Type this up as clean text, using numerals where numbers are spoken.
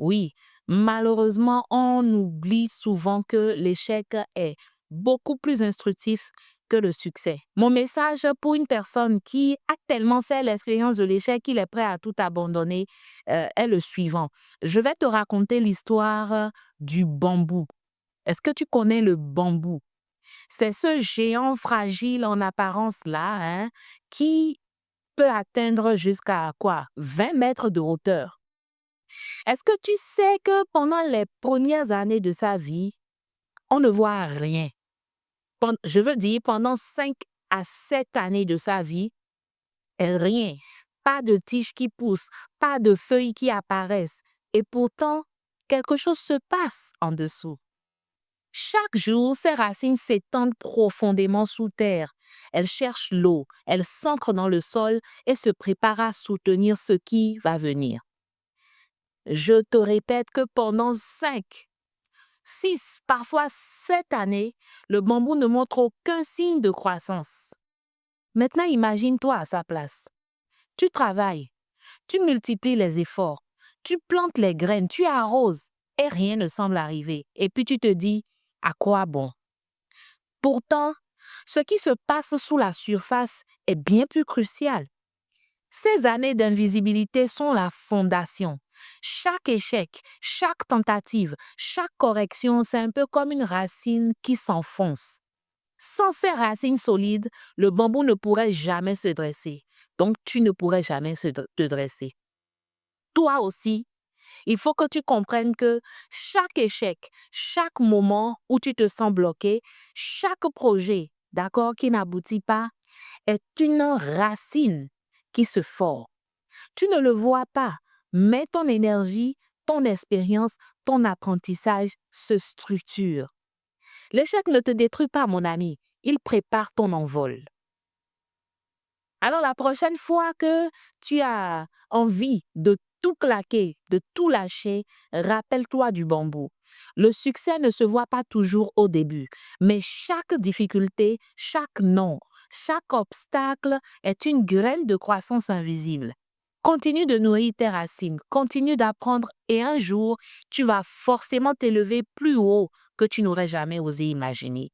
Oui, malheureusement, on oublie souvent que l'échec est beaucoup plus instructif que le succès. Mon message pour une personne qui a tellement fait l'expérience de l'échec qu'il est prêt à tout abandonner est le suivant. Je vais te raconter l'histoire du bambou. Est-ce que tu connais le bambou? C'est ce géant fragile en apparence là, hein, qui peut atteindre jusqu'à quoi? 20 mètres de hauteur. Est-ce que tu sais que pendant les premières années de sa vie, on ne voit rien? Je veux dire, pendant 5 à 7 années de sa vie, rien. Pas de tiges qui poussent, pas de feuilles qui apparaissent. Et pourtant, quelque chose se passe en dessous. Chaque jour, ses racines s'étendent profondément sous terre. Elles cherchent l'eau, elles s'ancrent dans le sol et se préparent à soutenir ce qui va venir. Je te répète que pendant 5, 6, parfois 7 années, le bambou ne montre aucun signe de croissance. Maintenant, imagine-toi à sa place. Tu travailles, tu multiplies les efforts, tu plantes les graines, tu arroses et rien ne semble arriver. Et puis tu te dis, à quoi bon? Pourtant, ce qui se passe sous la surface est bien plus crucial. Ces années d'invisibilité sont la fondation. Chaque échec, chaque tentative, chaque correction, c'est un peu comme une racine qui s'enfonce. Sans ces racines solides, le bambou ne pourrait jamais se dresser. Donc, tu ne pourrais jamais te dresser. Toi aussi, il faut que tu comprennes que chaque échec, chaque moment où tu te sens bloqué, chaque projet, d'accord, qui n'aboutit pas, est une racine qui se forme. Tu ne le vois pas, mais ton énergie, ton expérience, ton apprentissage se structure. L'échec ne te détruit pas, mon ami. Il prépare ton envol. Alors, la prochaine fois que tu as envie de tout claquer, de tout lâcher, rappelle-toi du bambou. Le succès ne se voit pas toujours au début, mais chaque difficulté, chaque non, chaque obstacle est une graine de croissance invisible. Continue de nourrir tes racines, continue d'apprendre et un jour, tu vas forcément t'élever plus haut que tu n'aurais jamais osé imaginer.